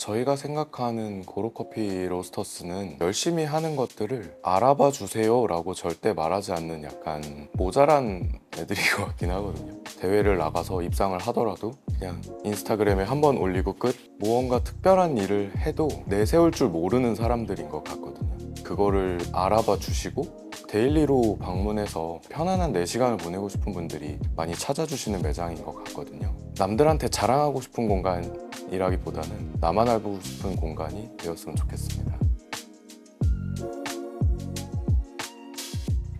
저희가 생각하는 고로커피 로스터스는 열심히 하는 것들을 알아봐 주세요 라고 절대 말하지 않는 약간 모자란 애들인 것 같긴 하거든요. 대회를 나가서 입상을 하더라도 그냥 인스타그램에 한번 올리고 끝. 무언가 특별한 일을 해도 내세울 줄 모르는 사람들인 것 같거든요. 그거를 알아봐 주시고 데일리로 방문해서 편안한 4시간을 보내고 싶은 분들이 많이 찾아주시는 매장인 것 같거든요. 남들한테 자랑하고 싶은 공간이라기보다는 나만 알고 싶은 공간이 되었으면 좋겠습니다.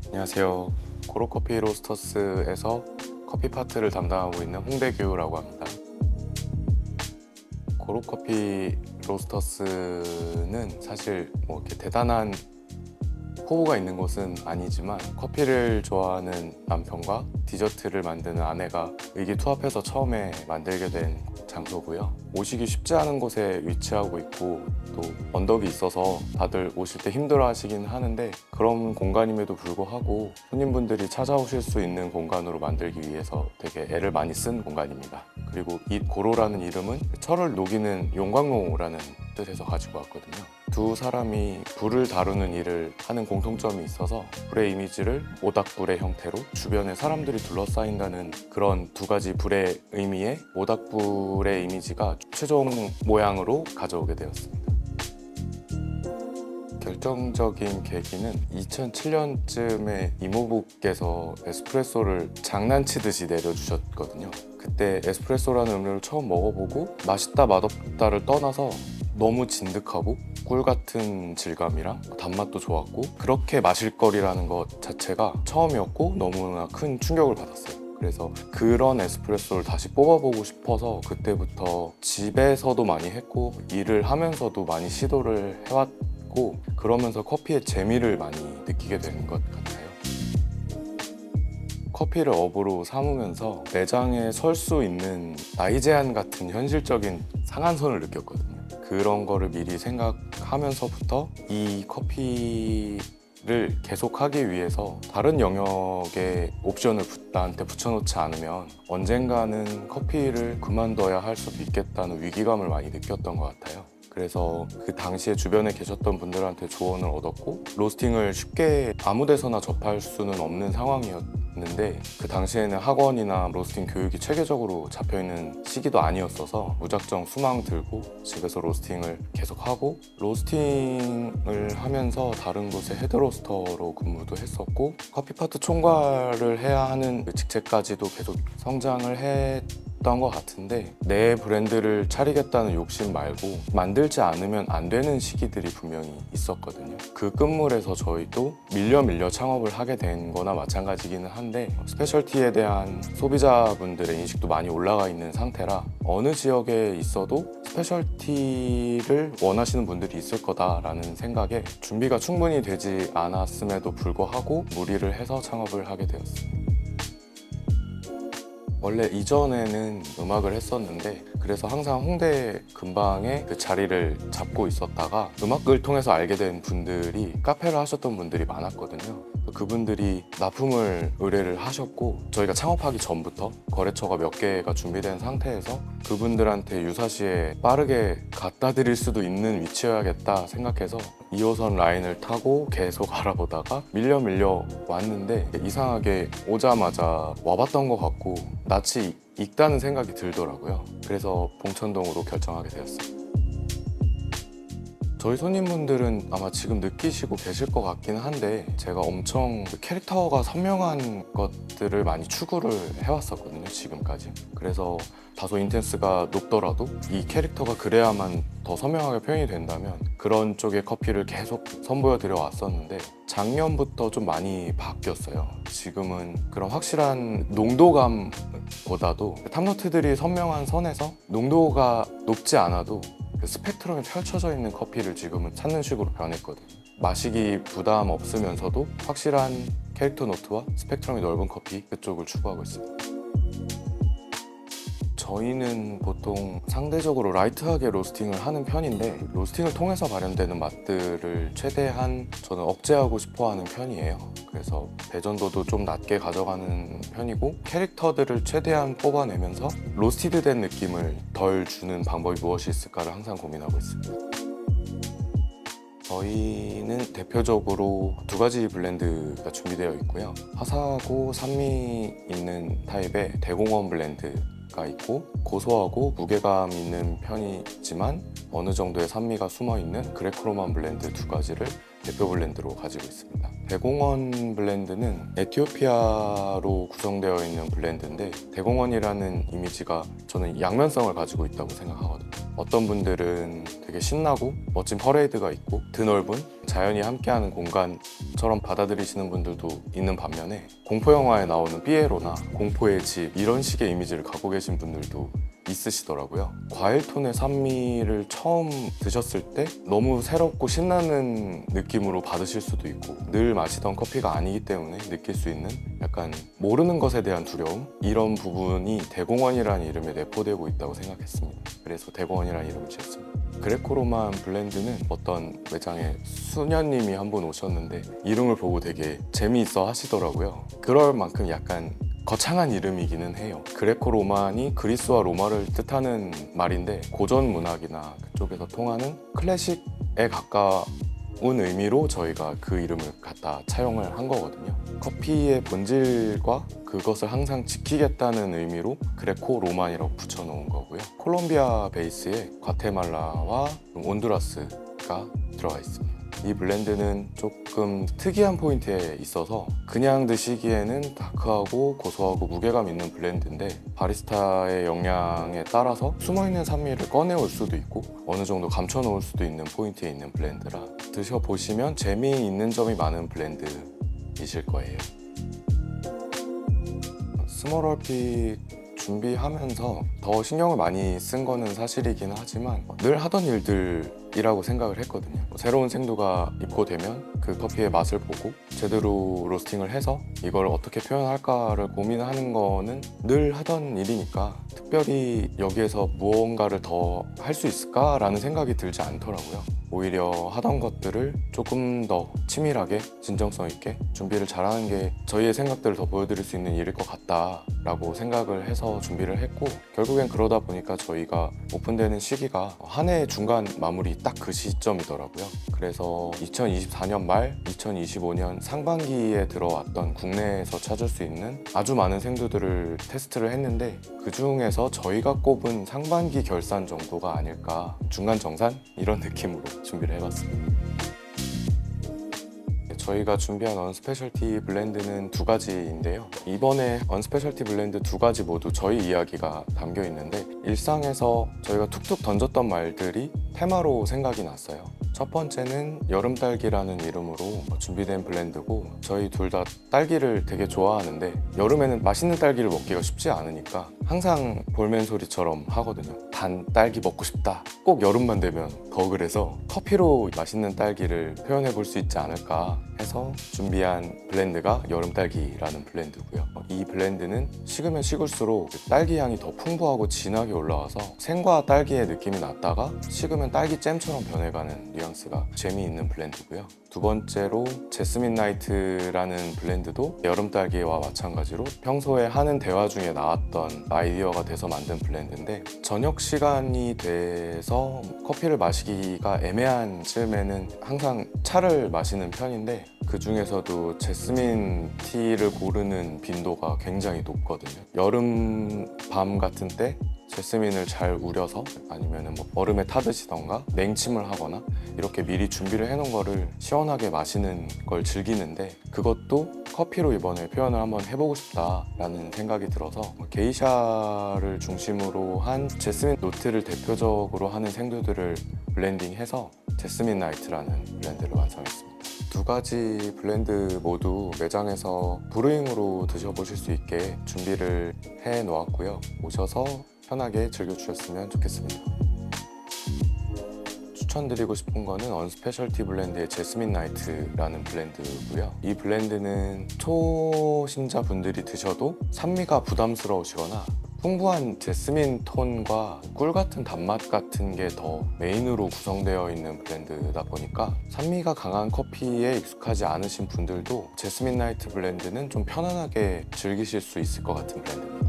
안녕하세요. 고로커피 로스터스에서 커피 파트를 담당하고 있는 홍대규라고 합니다. 고로커피 로스터스는 사실 뭐 이렇게 대단한 포부가 있는 곳은 아니지만 커피를 좋아하는 남편과 디저트를 만드는 아내가 의기투합해서 처음에 만들게 된 장소고요. 오시기 쉽지 않은 곳에 위치하고 있고 또 언덕이 있어서 다들 오실 때 힘들어 하시긴 하는데 그런 공간임에도 불구하고 손님분들이 찾아오실 수 있는 공간으로 만들기 위해서 되게 애를 많이 쓴 공간입니다. 그리고 이 고로라는 이름은 철을 녹이는 용광로라는 뜻에서 가지고 왔거든요. 두 사람이 불을 다루는 일을 하는 공통점이 있어서 불의 이미지를 모닥불의 형태로 주변에 사람들이 둘러싸인다는 그런 두 가지 불의 의미에 모닥불의 이미지가 최종 모양으로 가져오게 되었습니다. 결정적인 계기는 2007년쯤에 이모부께서 에스프레소를 장난치듯이 내려주셨거든요. 그때 에스프레소라는 음료를 처음 먹어보고 맛있다 맛없다를 떠나서 너무 진득하고 꿀 같은 질감이랑 단맛도 좋았고 그렇게 마실 거리라는 것 자체가 처음이었고 너무나 큰 충격을 받았어요. 그래서 그런 에스프레소를 다시 뽑아보고 싶어서 그때부터 집에서도 많이 했고 일을 하면서도 많이 시도를 해왔고 그러면서 커피의 재미를 많이 느끼게 되는 것 같아요. 커피를 업으로 삼으면서 매장에 설 수 있는 나이 제한 같은 현실적인 상한선을 느꼈거든요. 그런 거를 미리 생각하면서부터 이 커피를 계속하기 위해서 다른 영역에 옵션을 나한테 붙여놓지 않으면 언젠가는 커피를 그만둬야 할 수도 있겠다는 위기감을 많이 느꼈던 것 같아요. 그래서 그 당시에 주변에 계셨던 분들한테 조언을 얻었고 로스팅을 쉽게 아무 데서나 접할 수는 없는 상황이었는데 그 당시에는 학원이나 로스팅 교육이 체계적으로 잡혀있는 시기도 아니었어서 무작정 수망 들고 집에서 로스팅을 계속하고 로스팅을 하면서 다른 곳에 헤드로스터로 근무도 했었고 커피 파트 총괄을 해야 하는 그 직책까지도 계속 성장을 했던 것 같은데 내 브랜드를 차리겠다는 욕심 말고 만들지 않으면 안 되는 시기들이 분명히 있었거든요. 그 끝물에서 저희도 밀려 창업을 하게 된 거나 마찬가지기는 한데 스페셜티에 대한 소비자분들의 인식도 많이 올라가 있는 상태라 어느 지역에 있어도 스페셜티를 원하시는 분들이 있을 거다라는 생각에 준비가 충분히 되지 않았음에도 불구하고 무리를 해서 창업을 하게 되었습니다. 원래 이전에는 음악을 했었는데 그래서 항상 홍대 근방에 그 자리를 잡고 있었다가 음악을 통해서 알게 된 분들이 카페를 하셨던 분들이 많았거든요. 그분들이 납품을 의뢰를 하셨고 저희가 창업하기 전부터 거래처가 몇 개가 준비된 상태에서 그분들한테 유사시에 빠르게 갖다 드릴 수도 있는 위치여야겠다 생각해서 2호선 라인을 타고 계속 알아보다가 밀려 왔는데 이상하게 오자마자 와봤던 것 같고 낯이 익다는 생각이 들더라고요. 그래서 봉천동으로 결정하게 되었습니다. 저희 손님분들은 아마 지금 느끼시고 계실 것 같긴 한데 제가 엄청 캐릭터가 선명한 것들을 많이 추구를 해왔었거든요, 지금까지. 그래서 다소 인텐스가 높더라도 이 캐릭터가 그래야만 더 선명하게 표현이 된다면 그런 쪽의 커피를 계속 선보여 드려 왔었는데 작년부터 좀 많이 바뀌었어요. 지금은 그런 확실한 농도감보다도 탑노트들이 선명한 선에서 농도가 높지 않아도 그 스펙트럼이 펼쳐져 있는 커피를 지금은 찾는 식으로 변했거든요. 마시기 부담 없으면서도 확실한 캐릭터 노트와 스펙트럼이 넓은 커피 그쪽을 추구하고 있습니다. 저희는 보통 상대적으로 라이트하게 로스팅을 하는 편인데 로스팅을 통해서 발현되는 맛들을 최대한 저는 억제하고 싶어 하는 편이에요. 그래서 배전도도 좀 낮게 가져가는 편이고 캐릭터들을 최대한 뽑아내면서 로스티드 된 느낌을 덜 주는 방법이 무엇이 있을까를 항상 고민하고 있습니다. 저희는 대표적으로 두 가지 블렌드가 준비되어 있고요. 화사하고 산미 있는 타입의 대공원 블렌드가 있고 고소하고 무게감 있는 편이지만 어느 정도의 산미가 숨어있는 그레코로만 블렌드 두 가지를 대표 블렌드로 가지고 있습니다. 대공원 블렌드는 에티오피아로 구성되어 있는 블렌드인데 대공원이라는 이미지가 저는 양면성을 가지고 있다고 생각하거든요. 어떤 분들은 되게 신나고 멋진 퍼레이드가 있고 드넓은 자연이 함께하는 공간처럼 받아들이시는 분들도 있는 반면에 공포영화에 나오는 삐에로나 공포의 집 이런 식의 이미지를 갖고 계신 분들도 있으시더라고요. 과일톤의 산미를 처음 드셨을 때 너무 새롭고 신나는 느낌으로 받으실 수도 있고 늘 마시던 커피가 아니기 때문에 느낄 수 있는 약간 모르는 것에 대한 두려움 이런 부분이 대공원이라는 이름에 내포되고 있다고 생각했습니다. 그래서 대공원이라는 이름을 지었습니다. 그레코로만 블렌드는 어떤 매장에 수녀님이 한 분 오셨는데 이름을 보고 되게 재미있어 하시더라고요. 그럴 만큼 약간 거창한 이름이기는 해요. 그레코로만이 그리스와 로마를 뜻하는 말인데 고전 문학이나 그쪽에서 통하는 클래식에 가까운 의미로 저희가 그 이름을 갖다 차용을 한 거거든요. 커피의 본질과 그것을 항상 지키겠다는 의미로 그레코 로만이라고 붙여놓은 거고요. 콜롬비아 베이스의 과테말라와 온두라스가 들어가 있습니다. 이 블렌드는 조금 특이한 포인트에 있어서 그냥 드시기에는 다크하고 고소하고 무게감 있는 블렌드인데 바리스타의 역량에 따라서 숨어있는 산미를 꺼내올 수도 있고 어느 정도 감춰놓을 수도 있는 포인트에 있는 블렌드라 드셔보시면 재미있는 점이 많은 블렌드이실 거예요. 스몰 얼핏 준비하면서 더 신경을 많이 쓴 거는 사실이긴 하지만 늘 하던 일들이라고 생각을 했거든요. 새로운 생두가 입고되면 그 커피의 맛을 보고 제대로 로스팅을 해서 이걸 어떻게 표현할까를 고민하는 거는 늘 하던 일이니까 특별히 여기에서 무언가를 더 할 수 있을까라는 생각이 들지 않더라고요. 오히려 하던 것들을 조금 더 치밀하게 진정성 있게 준비를 잘하는 게 저희의 생각들을 더 보여드릴 수 있는 일일 것 같다라고 생각을 해서 준비를 했고 결국엔 그러다 보니까 저희가 오픈되는 시기가 한 해 중간 마무리 딱 그 시점이더라고요. 그래서 2024년 말 2025년 상반기에 들어왔던 국내에서 찾을 수 있는 아주 많은 생두들을 테스트를 했는데 그 중에서 저희가 꼽은 상반기 결산 정도가 아닐까 중간 정산? 이런 느낌으로 준비를 해봤습니다. 저희가 준비한 언스페셜티 블렌드는 두 가지인데요. 이번에 언스페셜티 블렌드 두 가지 모두 저희 이야기가 담겨 있는데 일상에서 저희가 툭툭 던졌던 말들이 테마로 생각이 났어요. 첫 번째는 여름딸기라는 이름으로 준비된 블렌드고 저희 둘 다 딸기를 되게 좋아하는데 여름에는 맛있는 딸기를 먹기가 쉽지 않으니까 항상 볼멘 소리처럼 하거든요. 단 딸기 먹고 싶다. 꼭 여름만 되면 더 그래서 커피로 맛있는 딸기를 표현해 볼 수 있지 않을까 해서 준비한 블렌드가 여름딸기라는 블렌드고요. 이 블렌드는 식으면 식을수록 딸기 향이 더 풍부하고 진하게 올라와서 생과 딸기의 느낌이 났다가 식으면 딸기잼처럼 변해가는 뉘앙스가 재미있는 블렌드고요. 두 번째로 제스민 나이트라는 블렌드도 여름딸기와 마찬가지로 평소에 하는 대화 중에 나왔던 아이디어가 돼서 만든 블렌드인데 저녁 시간이 돼서 커피를 마시기가 애매한 즈음에는 항상 차를 마시는 편인데 그 중에서도 제스민 티를 고르는 빈도가 굉장히 높거든요. 여름 밤 같은 때 제스민을 잘 우려서 아니면 뭐 얼음에 타드시던가 냉침을 하거나 이렇게 미리 준비를 해놓은 거를 시원하게 마시는 걸 즐기는데 그것도 커피로 이번에 표현을 한번 해보고 싶다라는 생각이 들어서 게이샤를 중심으로 한 제스민 노트를 대표적으로 하는 생두들을 블렌딩해서 제스민 나이트라는 블렌드를 완성했습니다. 두 가지 블렌드 모두 매장에서 브루잉으로 드셔보실 수 있게 준비를 해 놓았고요. 오셔서 편하게 즐겨주셨으면 좋겠습니다. 추천드리고 싶은 거는 언스페셜티 블렌드의 제스민 나이트라는 블렌드고요. 이 블렌드는 초심자분들이 드셔도 산미가 부담스러우시거나 풍부한 제스민 톤과 꿀 같은 단맛 같은 게 더 메인으로 구성되어 있는 브랜드다 보니까 산미가 강한 커피에 익숙하지 않으신 분들도 제스민 나이트 블렌드는 좀 편안하게 즐기실 수 있을 것 같은 브랜드입니다.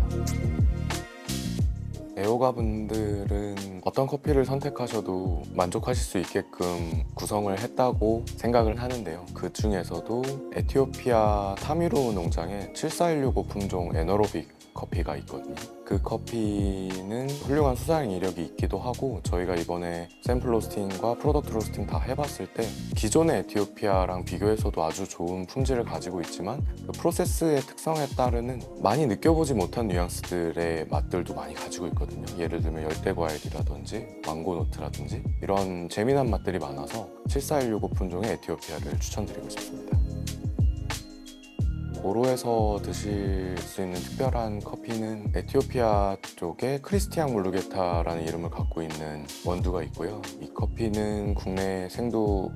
애호가 분들은 어떤 커피를 선택하셔도 만족하실 수 있게끔 구성을 했다고 생각을 하는데요. 그 중에서도 에티오피아 타미루 농장의 74165 품종 에너로빅 커피가 있거든요. 그 커피는 훌륭한 수자량 이력이 있기도 하고 저희가 이번에 샘플 로스팅과 프로덕트 로스팅 다 해봤을 때 기존의 에티오피아랑 비교해서도 아주 좋은 품질을 가지고 있지만 그 프로세스의 특성에 따르는 많이 느껴보지 못한 뉘앙스들의 맛들도 많이 가지고 있거든요. 예를 들면 열대과일이라든지 망고노트라든지 이런 재미난 맛들이 많아서 74165 품종의 에티오피아를 추천드리고 싶습니다. 모로에서 드실 수 있는 특별한 커피는 에티오피아 쪽에 크리스티앙 물루게타라는 이름을 갖고 있는 원두가 있고요. 이 커피는 국내 생두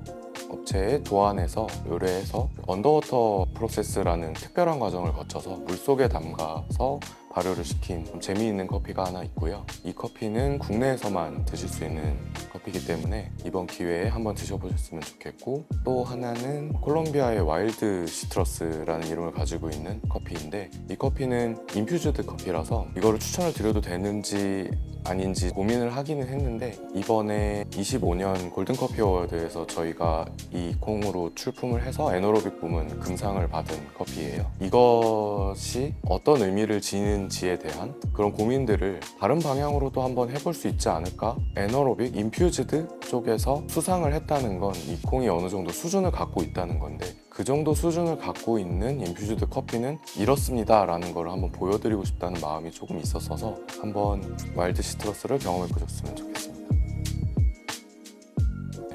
업체에 도안해서 요리해서 언더워터 프로세스라는 특별한 과정을 거쳐서 물속에 담가서 발효를 시킨 좀 재미있는 커피가 하나 있고요. 이 커피는 국내에서만 드실 수 있는 커피이기 때문에 이번 기회에 한번 드셔보셨으면 좋겠고, 또 하나는 콜롬비아의 와일드 시트러스라는 이름을 가지고 있는 커피인데, 이 커피는 인퓨즈드 커피라서 이거를 추천을 드려도 되는지 아닌지 고민을 하기는 했는데, 이번에 25년 골든커피 어워드에서 저희가 이 콩으로 출품을 해서 에너로빅 부문 금상을 받은 커피예요. 이것이 어떤 의미를 지니는지에 대한 그런 고민들을 다른 방향으로도 한번 해볼 수 있지 않을까? 에너로빅, 인퓨즈드 쪽에서 수상을 했다는 건 이 콩이 어느 정도 수준을 갖고 있다는 건데, 그 정도 수준을 갖고 있는 인퓨즈드 커피는 이렇습니다 라는 걸 한번 보여드리고 싶다는 마음이 조금 있었어서 한번 와일드 시트러스를 경험해 보셨으면 좋겠습니다.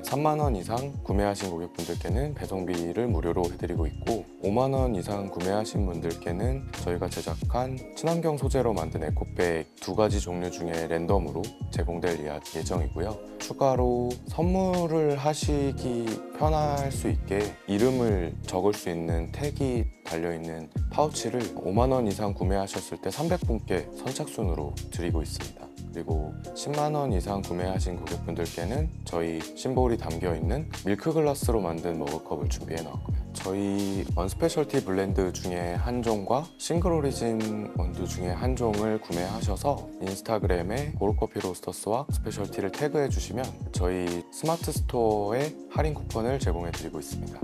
3만원 이상 구매하신 고객분들께는 배송비를 무료로 해드리고 있고, 5만원 이상 구매하신 분들께는 저희가 제작한 친환경 소재로 만든 에코백 2가지 종류 중에 랜덤으로 제공될 예정이고요. 추가로 선물을 하시기 편할 수 있게 이름을 적을 수 있는 택이 달려있는 파우치를 5만원 이상 구매하셨을 때 300분께 선착순으로 드리고 있습니다. 그리고 10만원 이상 구매하신 고객분들께는 저희 심볼이 담겨있는 밀크글라스로 만든 머그컵을 준비해 놓았고요. 저희 언스페셜티 블렌드 중에 한 종과 싱글 오리진 원두 중에 한 종을 구매하셔서 인스타그램에 보로커피 로스터스와 스페셜티를 태그해 주시면 저희 스마트 스토어에 할인 쿠폰을 제공해 드리고 있습니다.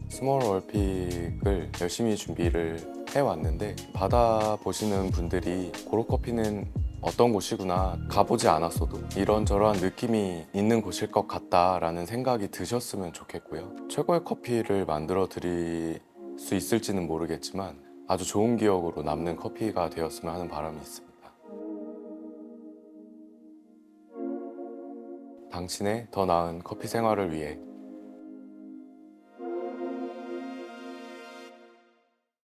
스몰 월픽을 열심히 준비를 해왔는데, 받아보시는 분들이 고로커피는 어떤 곳이구나, 가보지 않았어도 이런저런 느낌이 있는 곳일 것 같다라는 생각이 드셨으면 좋겠고요. 최고의 커피를 만들어 드릴 수 있을지는 모르겠지만 아주 좋은 기억으로 남는 커피가 되었으면 하는 바람이 있습니다. 당신의 더 나은 커피 생활을 위해